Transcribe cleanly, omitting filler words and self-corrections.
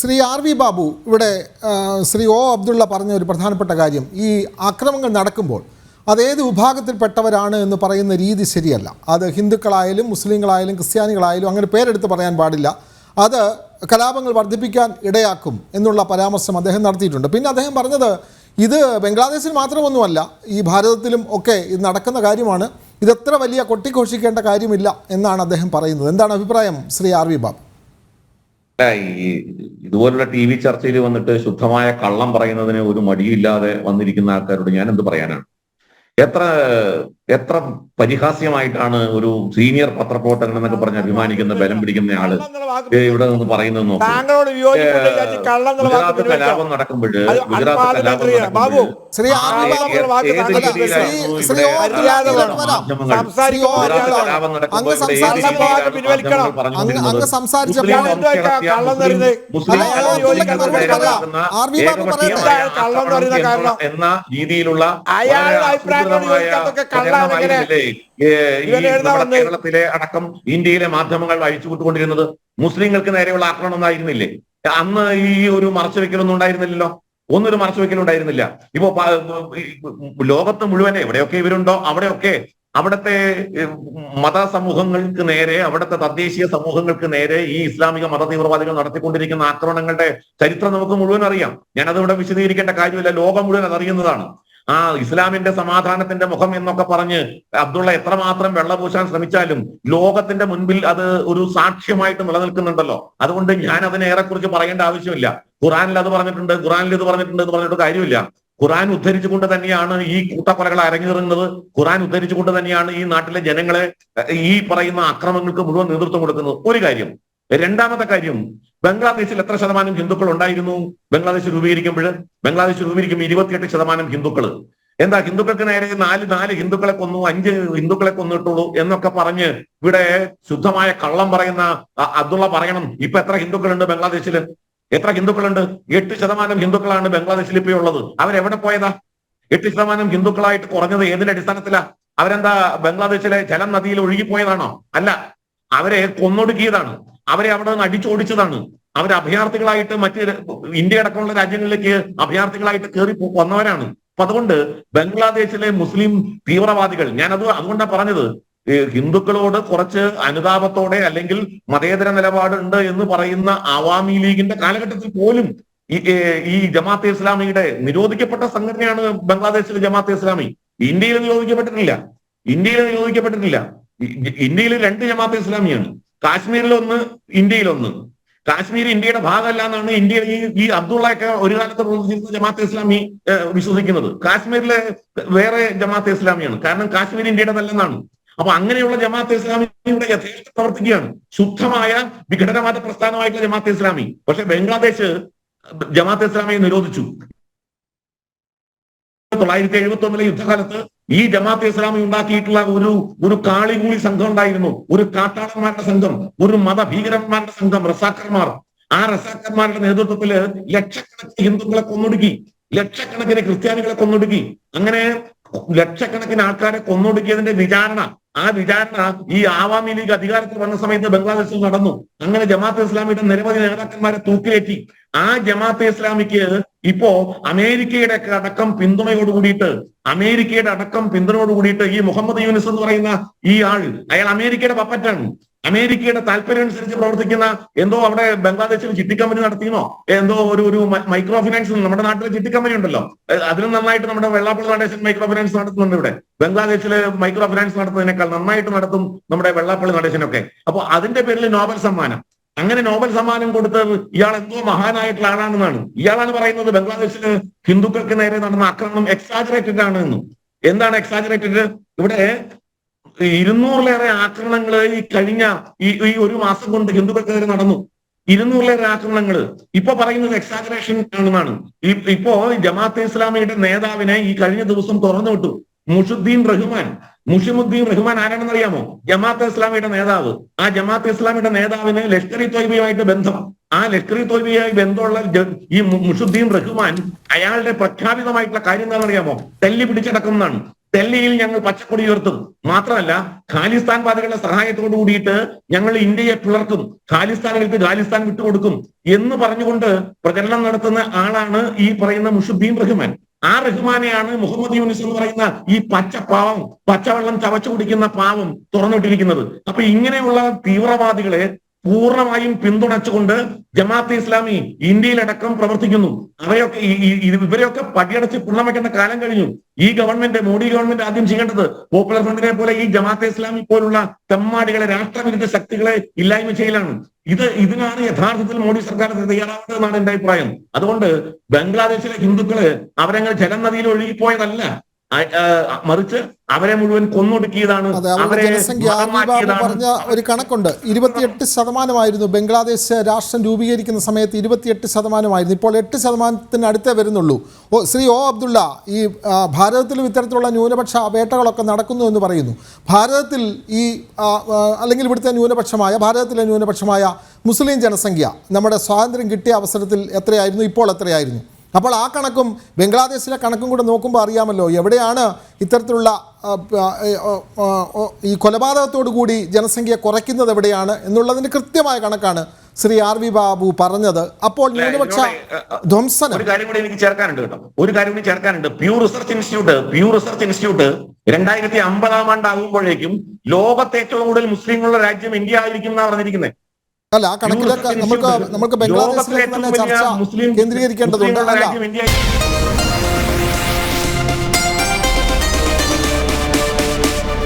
Shri R V Babu ഇവിടെ Shri O Abdulla പറഞ്ഞ ഒരു പ്രധാനപ്പെട്ട കാര്യം, ഈ ആക്രമണങ്ങൾ നടക്കുമ്പോൾ അതേത് വിഭാഗത്തിൽപ്പെട്ടവരാണ് എന്ന് പറയുന്ന രീതി ശരിയല്ല. അത് ഹിന്ദുക്കളായാലും മുസ്ലിങ്ങളായാലും ക്രിസ്ത്യാനികളായാലും അങ്ങനെ പേരെടുത്ത് പറയാൻ പാടില്ല. അത് കലാപങ്ങൾ വർദ്ധിപ്പിക്കാൻ ഇടയാക്കും എന്നുള്ള പരാമർശം അദ്ദേഹം നടത്തിയിട്ടുണ്ട്. പിന്നെ അദ്ദേഹം പറഞ്ഞത് ഇത് ബംഗ്ലാദേശിൽ മാത്രമൊന്നുമല്ല, ഈ ഭാരതത്തിലും ഒക്കെ ഇത് നടക്കുന്ന കാര്യമാണ്, ഇതെത്ര വലിയ കൊട്ടിഘോഷിക്കേണ്ട കാര്യമില്ല എന്നാണ് അദ്ദേഹം പറയുന്നത്. എന്താണ് അഭിപ്രായം ശ്രീ ആർ വി ബാബു? ഇതുപോലുള്ള ടി വി ചർച്ചയിൽ വന്നിട്ട് ശുദ്ധമായ കള്ളം പറയുന്നതിന് ഒരു മടിയില്ലാതെ വന്നിരിക്കുന്ന ആൾക്കാരോട് ഞാൻ എന്ത് പറയാനാണ്? എത്ര പരിഹാസ്യമായിട്ടാണ് ഒരു സീനിയർ പത്രപ്രവർത്തകൻ എന്നൊക്കെ പറഞ്ഞ് അഭിമാനിക്കുന്ന ബലം പിടിക്കുന്ന ആള് ഇവിടെ നിന്ന് പറയുന്നത് നോക്കും. ഗുജറാത്ത് കലാപം നടക്കുമ്പോൾ എന്ന രീതിയിലുള്ള കേരളത്തിലെ അടക്കം ഇന്ത്യയിലെ മാധ്യമങ്ങൾ അഴിച്ചുവിട്ടുകൊണ്ടിരുന്നത് മുസ്ലിങ്ങൾക്ക് നേരെയുള്ള ആക്രമണം ഒന്നായിരുന്നില്ലേ? അന്ന് ഈ ഒരു മറച്ചുവെക്കലൊന്നും ഉണ്ടായിരുന്നില്ലല്ലോ, ഒന്നൊരു മറച്ചുവെക്കലുണ്ടായിരുന്നില്ല. ഇപ്പോ ലോകത്ത് മുഴുവൻ എവിടെയൊക്കെ ഇവരുണ്ടോ അവിടെയൊക്കെ അവിടുത്തെ മതസമൂഹങ്ങൾക്ക് നേരെ, അവിടുത്തെ തദ്ദേശീയ സമൂഹങ്ങൾക്ക് നേരെ ഈ ഇസ്ലാമിക മത തീവ്രവാദികൾ നടത്തിക്കൊണ്ടിരിക്കുന്ന ആക്രമണങ്ങളുടെ ചരിത്രം നമുക്ക് മുഴുവൻ അറിയാം. ഞാനതിവിടെ വിശദീകരിക്കേണ്ട കാര്യമില്ല, ലോകം മുഴുവൻ അതറിയുന്നതാണ്. ആ ഇസ്ലാമിന്റെ സമാധാനത്തിന്റെ മുഖം എന്നൊക്കെ പറഞ്ഞ് അബ്ദുള്ള എത്രമാത്രം വെള്ളപൂശാൻ ശ്രമിച്ചാലും ലോകത്തിന്റെ മുൻപിൽ അത് ഒരു സാക്ഷ്യമായിട്ട് നിലനിൽക്കുന്നുണ്ടല്ലോ. അതുകൊണ്ട് ഞാൻ അതിനെ ഏറെക്കുറിച്ച് പറയേണ്ട ആവശ്യമില്ല. ഖുറാനിൽ അത് പറഞ്ഞിട്ടുണ്ട്, ഖുറാനിൽ ഇത് പറഞ്ഞിട്ടുണ്ട് എന്ന് പറഞ്ഞിട്ട് കാര്യമില്ല. ഖുറാൻ ഉദ്ധരിച്ചുകൊണ്ട് തന്നെയാണ് ഈ കൂട്ടക്കൊലകൾ അരങ്ങേറുന്നത്. ഖുറാൻ ഉദ്ധരിച്ചുകൊണ്ട് തന്നെയാണ് ഈ നാട്ടിലെ ജനങ്ങളെ ഈ പറയുന്ന അക്രമങ്ങൾക്ക് മുഴുവൻ നേതൃത്വം കൊടുക്കുന്നത്. ഒരു കാര്യം. രണ്ടാമത്തെ കാര്യം, ബംഗ്ലാദേശിൽ എത്ര ശതമാനം ഹിന്ദുക്കൾ ഉണ്ടായിരുന്നു ബംഗ്ലാദേശ് രൂപീകരിക്കുമ്പോൾ? ബംഗ്ലാദേശ് രൂപീകരിക്കുമ്പോൾ 28% ഹിന്ദുക്കൾ. എന്താ ഹിന്ദുക്കൾക്ക് നേരെ നാല് ഹിന്ദുക്കളെ കൊന്നു, 5 ഹിന്ദുക്കളെ കൊന്നിട്ടുള്ളൂ എന്നൊക്കെ പറഞ്ഞ് ഇവിടെ ശുദ്ധമായ കള്ളം പറയുന്ന അബ്ദുള്ള പറയണം, ഇപ്പൊ എത്ര ഹിന്ദുക്കളുണ്ട് ബംഗ്ലാദേശിൽ? എത്ര ഹിന്ദുക്കളുണ്ട്? 8% ഹിന്ദുക്കളാണ് ബംഗ്ലാദേശിൽ ഇപ്പൊ ഉള്ളത്. അവരെവിടെ പോയതാ? 8% ഹിന്ദുക്കളായിട്ട് കുറഞ്ഞത് ഏതിന്റെ അടിസ്ഥാനത്തിലാ? അവരെന്താ ബംഗ്ലാദേശിലെ ജലം നദിയിൽ ഒഴുകിപ്പോയതാണോ? അല്ല, അവരെ കൊന്നൊടുക്കിയതാണ്, അവരെ അവിടെ നിന്ന് അടിച്ചോടിച്ചതാണ്. അവർ അഭയാർത്ഥികളായിട്ട് മറ്റ് ഇന്ത്യ അടക്കമുള്ള രാജ്യങ്ങളിലേക്ക് അഭയാർത്ഥികളായിട്ട് കയറി വന്നവരാണ്. അപ്പൊ അതുകൊണ്ട് ബംഗ്ലാദേശിലെ മുസ്ലിം തീവ്രവാദികൾ, അതുകൊണ്ടാണ് പറഞ്ഞത്, ഹിന്ദുക്കളോട് കുറച്ച് അനുതാപത്തോടെ അല്ലെങ്കിൽ മതേതര നിലപാടുണ്ട് എന്ന് പറയുന്ന അവാമി ലീഗിന്റെ കാലഘട്ടത്തിൽ പോലും ഈ ജമാഅത്തെ ഇസ്ലാമിയുടെ നിരോധിക്കപ്പെട്ട സംഘടനയാണ് ബംഗ്ലാദേശിലെ ജമാഅത്തെ ഇസ്ലാമി. ഇന്ത്യയിൽ നിരോധിക്കപ്പെട്ടിട്ടില്ല. ഇന്ത്യയിൽ 2 ജമാഅത്തെ ഇസ്ലാമിയാണ്. കാശ്മീരിലൊന്ന്, ഇന്ത്യയിലൊന്ന്. കാശ്മീർ ഇന്ത്യയുടെ ഭാഗമല്ല എന്നാണ് ഇന്ത്യയിൽ ഈ അബ്ദുള്ളയൊക്കെ ഒരു കാലത്ത് പ്രവർത്തിച്ചിരുന്ന ജമാഅത്തെ ഇസ്ലാമി വിശ്വസിക്കുന്നത്. കാശ്മീരിലെ വേറെ ജമാഅത്തെ ഇസ്ലാമിയാണ്, കാരണം കാശ്മീർ ഇന്ത്യയുടെ നല്ലെന്നാണ്. അപ്പൊ അങ്ങനെയുള്ള ജമാഅത്തെ ഇസ്ലാമിയുടെ യഥേഷ്ട പ്രവർത്തിക്കുകയാണ്. ശുദ്ധമായ വിഘടനവാദ പ്രസ്ഥാനമായിട്ടുള്ള ജമാഅത്തെ ഇസ്ലാമി. പക്ഷെ ബംഗ്ലാദേശ് ജമാഅത്തെ ഇസ്ലാമിയെ നിരോധിച്ചു. 1971 യുദ്ധകാലത്ത് ഈ ജമാഅത്തെ ഇസ്ലാമി ഉണ്ടാക്കിയിട്ടുള്ള ഒരു കാളികൂളി സംഘം ഉണ്ടായിരുന്നു, ഒരു കാട്ടാളന്മാരുടെ സംഘം, ഒരു മതഭീകരന്മാരുടെ സംഘം, റസാക്കർമാർ. ആ റസാക്കർമാരുടെ നേതൃത്വത്തില് ലക്ഷക്കണക്കിന് ഹിന്ദുക്കളെ കൊന്നൊടുക്കി, ലക്ഷക്കണക്കിന് ക്രിസ്ത്യാനികളെ കൊന്നൊടുക്കി. അങ്ങനെ ലക്ഷക്കണക്കിന് ആൾക്കാരെ കൊന്നൊടുക്കിയതിന്റെ വിചാരണ ഈ ആവാമി ലീഗ് അധികാരത്തിൽ വന്ന സമയത്ത് ബംഗ്ലാദേശിൽ നടന്നു. അങ്ങനെ ജമാഅത്തെ ഇസ്ലാമിയുടെ നിരവധി നേതാക്കന്മാരെ തൂക്കിലേറ്റി. ആ ജമാഅത്തെ ഇസ്ലാമിക്ക് ഇപ്പോ അമേരിക്കയുടെ അടക്കം പിന്തുണയോട് കൂടിയിട്ട് ഈ മുഹമ്മദ് യൂനിസ് എന്ന് പറയുന്ന ഈ അയാൾ അമേരിക്കയുടെ പപ്പറ്റാണ്. അമേരിക്കയുടെ താല്പര്യം അനുസരിച്ച് പ്രവർത്തിക്കുന്ന എന്തോ അവിടെ ബംഗ്ലാദേശിൽ ചിട്ടി കമ്പനി നടത്തിയെന്നോ എന്തോ ഒരു മൈക്രോ ഫിനാൻസ്, നമ്മുടെ നാട്ടിലെ ചിട്ടി കമ്പനി ഉണ്ടല്ലോ, അതിലും നന്നായിട്ട് നമ്മുടെ വെള്ളാപ്പള്ളി നടേശൻ മൈക്രോ ഫിനാൻസ് നടത്തുന്നുണ്ട്. ഇവിടെ ബംഗ്ലാദേശിലെ മൈക്രോ ഫിനാൻസ് നടത്തുന്നതിനേക്കാൾ നന്നായിട്ട് നടത്തും നമ്മുടെ വെള്ളാപ്പള്ളി നടേശനൊക്കെ. അപ്പൊ അതിന്റെ പേരിൽ നോബൽ സമ്മാനം. അങ്ങനെ നോബൽ സമ്മാനം കൊടുത്തത് ഇയാൾ എന്തോ മഹാനായിട്ടുള്ള ആളാണെന്നാണ്. ഇയാളാണ് പറയുന്നത് ബംഗ്ലാദേശില് ഹിന്ദുക്കൾക്ക് നേരെ നടന്ന ആക്രമണം എക്സാജറേറ്റഡ് ആണ് എന്ന്. എന്താണ് എക്സാജറേറ്റഡ്? ഇവിടെ 200-ലേറെ ആക്രമണങ്ങൾ ഈ കഴിഞ്ഞ ഈ ഒരു മാസം കൊണ്ട് ഹിന്ദുക്കൾക്ക് നേരെ നടന്നു. 200-ലേറെ ആക്രമണങ്ങൾ. ഇപ്പൊ പറയുന്നത് എക്സാജറേഷൻ ആണെന്നാണ്. ഇപ്പോ ജമാഅത്തെ ഇസ്ലാമിയുടെ നേതാവിനെ ഈ കഴിഞ്ഞ ദിവസം തുറന്നു വിട്ടു. മുഷിമുദ്ദീൻ റഹ്മാൻ ആരാണെന്ന് അറിയാമോ? ജമാഅത്തെ ഇസ്ലാമിയുടെ നേതാവ്. ആ ജമാഅത്തെ ഇസ്ലാമിയുടെ നേതാവിന് ലഷ്കർ ഇ തോയ്ബയുമായിട്ട് ബന്ധം. ആ ലഷ്കർ ഇ തോയ്ബയുമായി ബന്ധമുള്ള ഈ മുഷിമുദ്ദീൻ റഹ്മാൻ അയാളുടെ പ്രഖ്യാപിതമായിട്ടുള്ള കാര്യം എന്താണെന്ന് അറിയാമോ? തല്ലി പിടിച്ചടക്കുന്നതാണ്. ഡൽഹിയിൽ ഞങ്ങൾ പച്ചക്കൊടി ഉയർത്തും. മാത്രമല്ല ഖാലിസ്ഥാൻവാദികളുടെ സഹായത്തോടു കൂടിയിട്ട് ഞങ്ങൾ ഇന്ത്യയെ പിളർക്കും, ഖാലിസ്ഥാനുകൾക്ക് ഖാലിസ്ഥാൻ വിട്ടുകൊടുക്കും എന്ന് പറഞ്ഞുകൊണ്ട് പ്രചരണം നടത്തുന്ന ആളാണ് ഈ പറയുന്ന മുഷുദ്ദീൻ റഹ്മാൻ. ആ റഹ്മാനെയാണ് മുഹമ്മദ് യൂനിസ് എന്ന് പറയുന്ന ഈ പച്ചപ്പാവം, പച്ചവെള്ളം ചവച്ചു കുടിക്കുന്ന പാവം തുറന്നുവിട്ടിരിക്കുന്നത്. അപ്പൊ ഇങ്ങനെയുള്ള തീവ്രവാദികളെ പൂർണ്ണമായും പിന്തുണച്ചുകൊണ്ട് ജമാഅത്തെ ഇസ്ലാമി ഇന്ത്യയിലടക്കം പ്രവർത്തിക്കുന്നു. അവയൊക്കെ ഇവരെയൊക്കെ പടിയടച്ച് പിണ്ണം വെക്കേണ്ട കാലം കഴിഞ്ഞു. ഈ ഗവൺമെന്റ്, മോഡി ഗവൺമെന്റ് ആദ്യം ചെയ്യേണ്ടത് പോപ്പുലർ ഫ്രണ്ടിനെ പോലെ ഈ ജമാഅത്തെ ഇസ്ലാമി പോലുള്ള തെമ്മാടികളെ, രാഷ്ട്രവിരുദ്ധ ശക്തികളെ ഇല്ലായ്മ ചെയ്യലാണ്. ഇതിനാണ് യഥാർത്ഥത്തിൽ മോഡി സർക്കാർ തയ്യാറാവേണ്ടതെന്നാണ് എന്റെ അഭിപ്രായം. അതുകൊണ്ട് ബംഗ്ലാദേശിലെ ഹിന്ദുക്കള് അവരങ്ങനെ ജലനദിയിൽ ഒഴുകിപ്പോയതല്ല, മറിച്ച് അവരെ മുഴുവൻ കൊന്നൊടുക്കിയതാണ്. ജനസംഖ്യ പറഞ്ഞ ഒരു കണക്കുണ്ട്, 28% ബംഗ്ലാദേശ് രാഷ്ട്രം രൂപീകരിക്കുന്ന സമയത്ത് 28%. ഇപ്പോൾ 8% അടുത്തേ വരുന്നുള്ളൂ. ശ്രീ ഒ അബ്ദുള്ള, ഈ ഭാരതത്തിലും ഇത്തരത്തിലുള്ള ന്യൂനപക്ഷ വേട്ടകളൊക്കെ നടക്കുന്നു എന്ന് പറയുന്നു. ഭാരതത്തിൽ ഈ അല്ലെങ്കിൽ ഇവിടുത്തെ ഭാരതത്തിലെ ന്യൂനപക്ഷമായ മുസ്ലിം ജനസംഖ്യ നമ്മുടെ സ്വാതന്ത്ര്യം കിട്ടിയ അവസരത്തിൽ എത്രയായിരുന്നു, ഇപ്പോൾ എത്രയായിരുന്നു? അപ്പോൾ ആ കണക്കും ബംഗ്ലാദേശിലെ കണക്കും കൂടെ നോക്കുമ്പോൾ അറിയാമല്ലോ എവിടെയാണ് ഇത്തരത്തിലുള്ള ഈ കൊലപാതകത്തോടു കൂടി ജനസംഖ്യ കുറയ്ക്കുന്നത് എവിടെയാണ് എന്നുള്ളതിന് കൃത്യമായ കണക്കാണ് ശ്രീ ആർ വി ബാബു പറഞ്ഞത്. അപ്പോൾ ന്യൂനപക്ഷ ധ്വംസനം ഒരു കാര്യം കൂടി എനിക്ക് ചേർക്കാനുണ്ട് കേട്ടോ, ഒരു കാര്യം കൂടി ചേർക്കാനുണ്ട്. പ്യൂ റിസർച്ച് ഇൻസ്റ്റിറ്റ്യൂട്ട് 2050 ആകുമ്പോഴേക്കും ലോകത്തെ ഏറ്റവും കൂടുതൽ മുസ്ലിങ്ങളുള്ള രാജ്യം ഇന്ത്യ ആയിരിക്കും എന്നാണ് പറഞ്ഞിരിക്കുന്നത്. അല്ല, ആ കണക്കിലൊക്കെ നമുക്ക് ബംഗ്ലാദേശിലേക്ക് തന്നെ ചർച്ച കേന്ദ്രീകരിക്കേണ്ടതുണ്ട്. അല്ല,